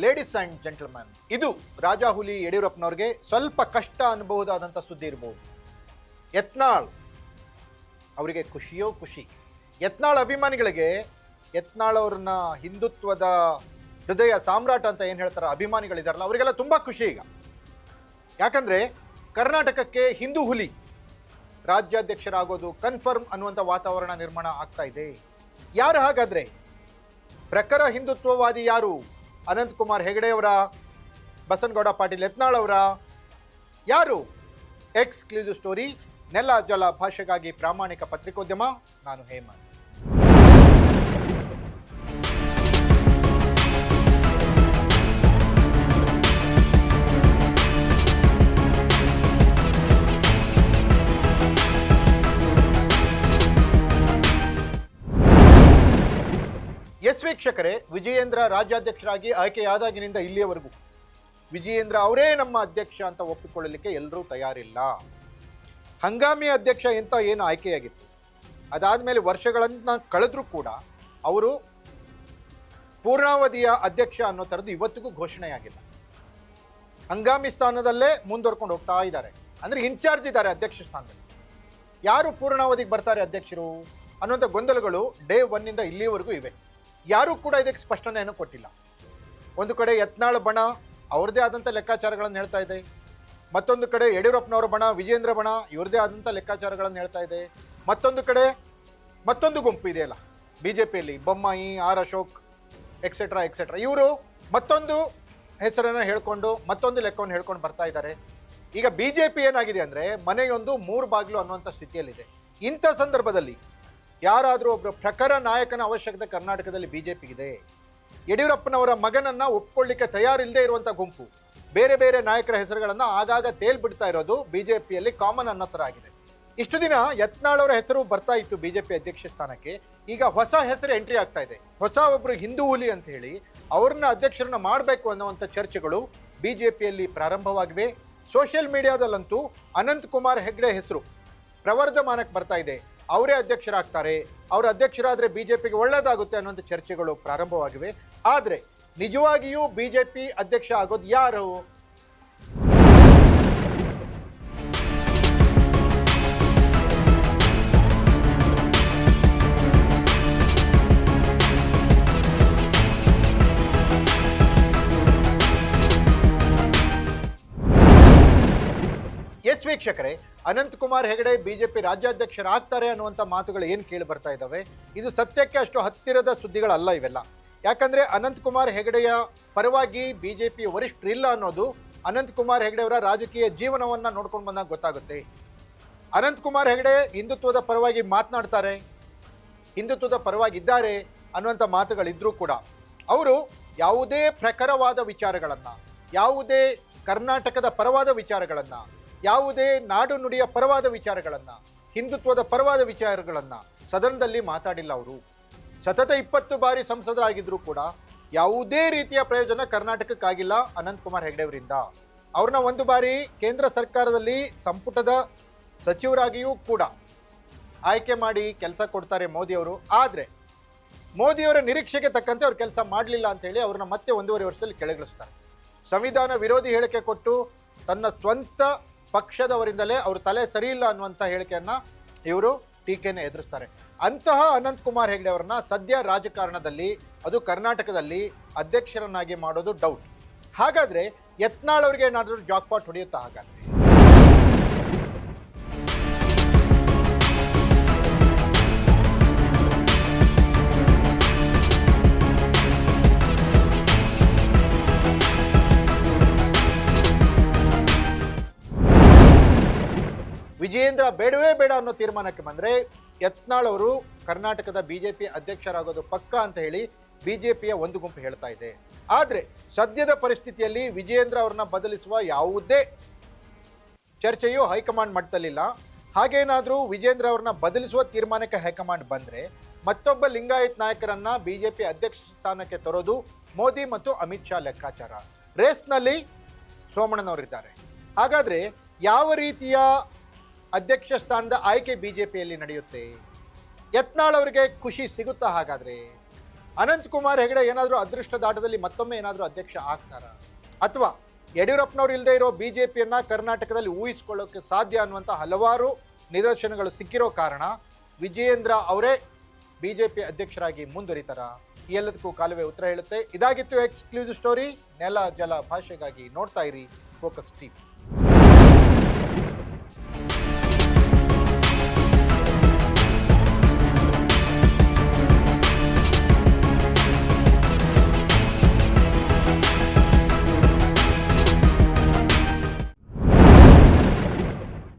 Ladies and gentleman, ಇದು ರಾಜಾಹುಲಿ ಯಡಿಯೂರಪ್ಪನವ್ರಿಗೆ ಸ್ವಲ್ಪ ಕಷ್ಟ ಅನ್ಬಹುದಾದಂಥ ಸುದ್ದಿ ಇರ್ಬೋದು. ಯತ್ನಾಳ್ ಅವರಿಗೆ ಖುಷಿಯೋ ಖುಷಿ. ಯತ್ನಾಳ್ ಅಭಿಮಾನಿಗಳಿಗೆ ಯತ್ನಾಳ್ ಅವ್ರನ್ನ ಹಿಂದುತ್ವದ ಹೃದಯ ಸಾಮ್ರಾಟ ಅಂತ ಏನು ಹೇಳ್ತಾರೆ ಅಭಿಮಾನಿಗಳಿದಾರಲ್ಲ, ಅವರಿಗೆಲ್ಲ ತುಂಬ ಖುಷಿ ಈಗ. ಯಾಕಂದರೆ ಕರ್ನಾಟಕಕ್ಕೆ ಹಿಂದೂ ಹುಲಿ ರಾಜ್ಯಾಧ್ಯಕ್ಷರಾಗೋದು ಕನ್ಫರ್ಮ್ ಅನ್ನುವಂಥ ವಾತಾವರಣ ನಿರ್ಮಾಣ ಆಗ್ತಾ ಇದೆ. ಯಾರು ಹಾಗಾದರೆ ಪ್ರಖರ ಹಿಂದುತ್ವವಾದಿ ಯಾರು? ಅನಂತಕುಮಾರ್ ಹೆಗಡೆ ಅವರ, ಬಸನಗೌಡ ಪಾಟೀಲ್ ಯತ್ನಾಳ್ ಅವರ, ಯಾರು? ಎಕ್ಸ್ಕ್ಲೂಸಿವ್ ಸ್ಟೋರಿ, ನೆಲ ಜಲ ಭಾಷೆಗಾಗಿ ಪ್ರಾಮಾಣಿಕ ಪತ್ರಿಕೋದ್ಯಮ. ನಾನು ಹೇಮಂತ್. ಎಸ್ ವೀಕ್ಷಕರೇ, ವಿಜಯೇಂದ್ರ ರಾಜ್ಯಾಧ್ಯಕ್ಷರಾಗಿ ಆಯ್ಕೆಯಾದಾಗಿನಿಂದ ಇಲ್ಲಿಯವರೆಗೂ ವಿಜಯೇಂದ್ರ ಅವರೇ ನಮ್ಮ ಅಧ್ಯಕ್ಷ ಅಂತ ಒಪ್ಪಿಕೊಳ್ಳಲಿಕ್ಕೆ ಎಲ್ಲರೂ ತಯಾರಿಲ್ಲ. ಹಂಗಾಮಿ ಅಧ್ಯಕ್ಷ ಅಂತ ಏನು ಆಯ್ಕೆಯಾಗಿತ್ತು, ಅದಾದಮೇಲೆ ವರ್ಷಗಳನ್ನು ಕಳೆದ್ರೂ ಕೂಡ ಅವರು ಪೂರ್ಣಾವಧಿಯ ಅಧ್ಯಕ್ಷ ಅನ್ನೋ ಥರದ್ದು ಇವತ್ತಿಗೂ ಘೋಷಣೆಯಾಗಿಲ್ಲ. ಹಂಗಾಮಿ ಸ್ಥಾನದಲ್ಲೇ ಮುಂದುವರ್ಕೊಂಡು ಹೋಗ್ತಾ ಇದ್ದಾರೆ. ಅಂದರೆ ಇನ್ಚಾರ್ಜ್ ಇದ್ದಾರೆ ಅಧ್ಯಕ್ಷ ಸ್ಥಾನದಲ್ಲಿ. ಯಾರು ಪೂರ್ಣಾವಧಿಗೆ ಬರ್ತಾರೆ ಅಧ್ಯಕ್ಷರು ಅನ್ನುವಂಥ ಗೊಂದಲಗಳು ಡೇ ಒನ್ನಿಂದ ಇಲ್ಲಿಯವರೆಗೂ ಇವೆ. ಯಾರೂ ಕೂಡ ಇದಕ್ಕೆ ಸ್ಪಷ್ಟನೆಯನ್ನು ಕೊಟ್ಟಿಲ್ಲ. ಒಂದು ಕಡೆ ಯತ್ನಾಳ್ ಬಣ ಅವ್ರದ್ದೇ ಆದಂಥ ಲೆಕ್ಕಾಚಾರಗಳನ್ನು ಹೇಳ್ತಾ ಇದೆ, ಮತ್ತೊಂದು ಕಡೆ ಯಡಿಯೂರಪ್ಪನವರ ಬಣ, ವಿಜೇಂದ್ರ ಬಣ ಇವ್ರದ್ದೇ ಆದಂಥ ಲೆಕ್ಕಾಚಾರಗಳನ್ನು ಹೇಳ್ತಾ ಇದೆ. ಮತ್ತೊಂದು ಕಡೆ ಮತ್ತೊಂದು ಗುಂಪು ಇದೆಯಲ್ಲ ಬಿ ಜೆ ಪಿಯಲ್ಲಿ, Bommai, R Ashok etcetera etcetera, ಇವರು ಮತ್ತೊಂದು ಹೆಸರನ್ನು ಹೇಳ್ಕೊಂಡು ಮತ್ತೊಂದು ಲೆಕ್ಕವನ್ನು ಹೇಳ್ಕೊಂಡು ಬರ್ತಾ ಇದ್ದಾರೆ. ಈಗ ಬಿ ಜೆ ಪಿ ಏನಾಗಿದೆ ಅಂದರೆ ಮನೆಯೊಂದು ಮೂರು ಬಾಗಿಲು ಅನ್ನುವಂಥ ಸ್ಥಿತಿಯಲ್ಲಿದೆ. ಇಂಥ ಸಂದರ್ಭದಲ್ಲಿ ಯಾರಾದರೂ ಒಬ್ಬರು ಪ್ರಖರ ನಾಯಕನ ಅವಶ್ಯಕತೆ ಕರ್ನಾಟಕದಲ್ಲಿ ಬಿ ಜೆ ಪಿಗಿದೆ. ಯಡಿಯೂರಪ್ಪನವರ ಮಗನನ್ನು ಒಪ್ಕೊಳ್ಳಿಕ್ಕೆ ತಯಾರಿಲ್ಲದೆ ಇರುವಂಥ ಗುಂಪು ಬೇರೆ ಬೇರೆ ನಾಯಕರ ಹೆಸರುಗಳನ್ನು ಆಗಾಗ ತೇಲ್ಬಿಡ್ತಾ ಇರೋದು ಬಿ ಜೆ ಪಿಯಲ್ಲಿ ಕಾಮನ್ ಅನ್ನೋ ಥರ ಆಗಿದೆ. ಇಷ್ಟು ದಿನ ಯತ್ನಾಳ್ ಅವರ ಹೆಸರು ಬರ್ತಾ ಇತ್ತು ಬಿ ಜೆ ಪಿ ಅಧ್ಯಕ್ಷ ಸ್ಥಾನಕ್ಕೆ. ಈಗ ಹೊಸ ಹೆಸರು ಎಂಟ್ರಿ ಆಗ್ತಾ ಇದೆ. ಹೊಸ ಒಬ್ಬರು ಹಿಂದೂ ಹುಲಿ ಅಂತ ಹೇಳಿ ಅವ್ರನ್ನ ಅಧ್ಯಕ್ಷರನ್ನ ಮಾಡಬೇಕು ಅನ್ನುವಂಥ ಚರ್ಚೆಗಳು ಬಿ ಜೆ ಪಿಯಲ್ಲಿ ಪ್ರಾರಂಭವಾಗಿವೆ. ಸೋಷಿಯಲ್ ಮೀಡಿಯಾದಲ್ಲಂತೂ ಅನಂತಕುಮಾರ್ ಹೆಗಡೆ ಹೆಸರು ಪ್ರವರ್ಧಮಾನಕ್ಕೆ ಬರ್ತಾ ಇದೆ. ಅವರೇ ಅಧ್ಯಕ್ಷರಾಗ್ತಾರೆ, ಅವರ ಅಧ್ಯಕ್ಷರಾದರೆ ಬಿ ಜೆ ಪಿಗೆ ಒಳ್ಳೆಯದಾಗುತ್ತೆ ಅನ್ನುವಂಥ ಚರ್ಚೆಗಳು ಪ್ರಾರಂಭವಾಗಿವೆ. ಆದರೆ ನಿಜವಾಗಿಯೂ ಬಿ ಜೆ ಪಿ ಅಧ್ಯಕ್ಷ ಆಗೋದು ಯಾರು? ಎಸ್ ವೀಕ್ಷಕರೇ, ಅನಂತಕುಮಾರ್ ಹೆಗಡೆ ಬಿಜೆಪಿ ರಾಜ್ಯಾಧ್ಯಕ್ಷರಾಗ್ತಾರೆ ಅನ್ನುವಂಥ ಮಾತುಗಳು ಏನು ಕೇಳಿ ಬರ್ತಾ ಇದ್ದಾವೆ, ಇದು ಸತ್ಯಕ್ಕೆ ಅಷ್ಟು ಹತ್ತಿರದ ಸುದ್ದಿಗಳಲ್ಲ ಇವೆಲ್ಲ. ಯಾಕಂದರೆ ಅನಂತಕುಮಾರ್ ಹೆಗಡೆಯ ಪರವಾಗಿ ಬಿಜೆಪಿ ವರಿಷ್ಠರಿಲ್ಲ ಅನ್ನೋದು ಅನಂತಕುಮಾರ್ ಹೆಗಡೆ ಅವರ ರಾಜಕೀಯ ಜೀವನವನ್ನು ನೋಡ್ಕೊಂಡು ಬಂದಾಗ ಗೊತ್ತಾಗುತ್ತೆ. ಅನಂತಕುಮಾರ್ ಹೆಗಡೆ ಹಿಂದುತ್ವದ ಪರವಾಗಿ ಮಾತನಾಡ್ತಾರೆ, ಹಿಂದುತ್ವದ ಪರವಾಗಿದ್ದಾರೆ ಅನ್ನುವಂಥ ಮಾತುಗಳಿದ್ರೂ ಕೂಡ ಅವರು ಯಾವುದೇ ಪ್ರಖರವಾದ ವಿಚಾರಗಳನ್ನು, ಯಾವುದೇ ಕರ್ನಾಟಕದ ಪರವಾದ ವಿಚಾರಗಳನ್ನು, ಯಾವುದೇ ನಾಡು ನುಡಿಯ ಪರವಾದ ವಿಚಾರಗಳನ್ನು, ಹಿಂದುತ್ವದ ಪರವಾದ ವಿಚಾರಗಳನ್ನು ಸದನದಲ್ಲಿ ಮಾತಾಡಿಲ್ಲ. ಅವರು ಸತತ 20 ಬಾರಿ ಸಂಸದರಾಗಿದ್ದರೂ ಕೂಡ ಯಾವುದೇ ರೀತಿಯ ಪ್ರಯೋಜನ ಕರ್ನಾಟಕಕ್ಕಾಗಿಲ್ಲ ಅನಂತಕುಮಾರ್ ಹೆಗಡೆ ಅವರಿಂದ. ಅವ್ರನ್ನ ಒಂದು ಬಾರಿ ಕೇಂದ್ರ ಸರ್ಕಾರದಲ್ಲಿ ಸಂಪುಟದ ಸಚಿವರಾಗಿಯೂ ಕೂಡ ಆಯ್ಕೆ ಮಾಡಿ ಕೆಲಸ ಕೊಡ್ತಾರೆ ಮೋದಿಯವರು. ಆದರೆ ಮೋದಿಯವರ ನಿರೀಕ್ಷೆಗೆ ತಕ್ಕಂತೆ ಅವ್ರು ಕೆಲಸ ಮಾಡಲಿಲ್ಲ ಅಂತೇಳಿ ಅವ್ರನ್ನ ಮತ್ತೆ 1.5 ವರ್ಷದಲ್ಲಿ ಕೆಳಗಿಳಿಸ್ತಾರೆ. ಸಂವಿಧಾನ ವಿರೋಧಿ ಹೇಳಿಕೆ ಕೊಟ್ಟು ತನ್ನ ಸ್ವಂತ ಪಕ್ಷದವರಿಂದಲೇ ಅವರು ತಲೆ ಸರಿಯಿಲ್ಲ ಅನ್ನುವಂಥ ಹೇಳಿಕೆಯನ್ನು ಇವರು ಟೀಕೆಯನ್ನು ಎದುರಿಸ್ತಾರೆ. ಅಂತಹ ಅನಂತಕುಮಾರ್ ಹೆಗಡೆ ಅವರನ್ನ ಸದ್ಯ ರಾಜಕಾರಣದಲ್ಲಿ, ಅದು ಕರ್ನಾಟಕದಲ್ಲಿ ಅಧ್ಯಕ್ಷರನ್ನಾಗಿ ಮಾಡೋದು ಡೌಟ್. ಹಾಗಾದರೆ ಯತ್ನಾಳ್ ಅವರಿಗೆ ಏನಾದರೂ ಜಾಕ್ಪಾಟ್ ಹೊಡೆಯುತ್ತಾ? ಹಾಗಾದರೆ ವಿಜಯೇಂದ್ರ ಬೇಡವೇ ಬೇಡ ಅನ್ನೋ ತೀರ್ಮಾನಕ್ಕೆ ಬಂದರೆ ಯತ್ನಾಳ್ ಅವರು ಕರ್ನಾಟಕದ ಬಿಜೆಪಿ ಅಧ್ಯಕ್ಷರಾಗೋದು ಪಕ್ಕ ಅಂತ ಹೇಳಿ ಬಿಜೆಪಿಯ ಒಂದು ಗುಂಪು ಹೇಳ್ತಾ ಇದೆ. ಆದರೆ ಸದ್ಯದ ಪರಿಸ್ಥಿತಿಯಲ್ಲಿ ವಿಜಯೇಂದ್ರ ಅವ್ರನ್ನ ಬದಲಿಸುವ ಯಾವುದೇ ಚರ್ಚೆಯೂ ಹೈಕಮಾಂಡ್ ಮಟ್ಟದಲ್ಲಿಲ್ಲ. ಹಾಗೇನಾದರೂ ವಿಜಯೇಂದ್ರ ಅವ್ರನ್ನ ಬದಲಿಸುವ ತೀರ್ಮಾನಕ್ಕೆ ಹೈಕಮಾಂಡ್ ಬಂದರೆ ಮತ್ತೊಬ್ಬ ಲಿಂಗಾಯತ್ ನಾಯಕರನ್ನ ಬಿಜೆಪಿ ಅಧ್ಯಕ್ಷ ಸ್ಥಾನಕ್ಕೆ ತರೋದು ಮೋದಿ ಮತ್ತು ಅಮಿತ್ ಶಾ ಲೆಕ್ಕಾಚಾರ. ರೇಸ್ನಲ್ಲಿ ಸೋಮಣ್ಣನವರಿದ್ದಾರೆ. ಹಾಗಾದರೆ ಯಾವ ರೀತಿಯ ಅಧ್ಯಕ್ಷ ಸ್ಥಾನದ ಆಯ್ಕೆ ಬಿಜೆಪಿಯಲ್ಲಿ ನಡೆಯುತ್ತೆ? ಯತ್ನಾಳ್ ಅವರಿಗೆ ಖುಷಿ ಸಿಗುತ್ತಾ? ಹಾಗಾದರೆ ಅನಂತಕುಮಾರ್ ಹೆಗಡೆ ಏನಾದರೂ ಅದೃಷ್ಟದ ಆಟದಲ್ಲಿ ಮತ್ತೊಮ್ಮೆ ಏನಾದರೂ ಅಧ್ಯಕ್ಷ ಆಗ್ತಾರಾ, ಅಥವಾ ಯಡಿಯೂರಪ್ಪನವ್ರು ಇಲ್ಲದೆ ಇರೋ ಬಿಜೆಪಿಯನ್ನ ಕರ್ನಾಟಕದಲ್ಲಿ ಊಹಿಸ್ಕೊಳ್ಳೋಕೆ ಸಾಧ್ಯ ಅನ್ನುವಂಥ ಹಲವಾರು ನಿದರ್ಶನಗಳು ಸಿಕ್ಕಿರೋ ಕಾರಣ ವಿಜಯೇಂದ್ರ ಅವರೇ ಬಿಜೆಪಿ ಅಧ್ಯಕ್ಷರಾಗಿ ಮುಂದುವರಿತಾರ? ಈ ಎಲ್ಲದಕ್ಕೂ ಕಾಲವೇ ಉತ್ತರ ಹೇಳುತ್ತೆ. ಇದಾಗಿತ್ತು ಎಕ್ಸ್ಕ್ಲೂಸಿವ್ ಸ್ಟೋರಿ. ನೆಲ ಜಲ ಭಾಷೆಗಾಗಿ ನೋಡ್ತಾ ಇರಿ ಫೋಕಸ್ ಟಿವಿ.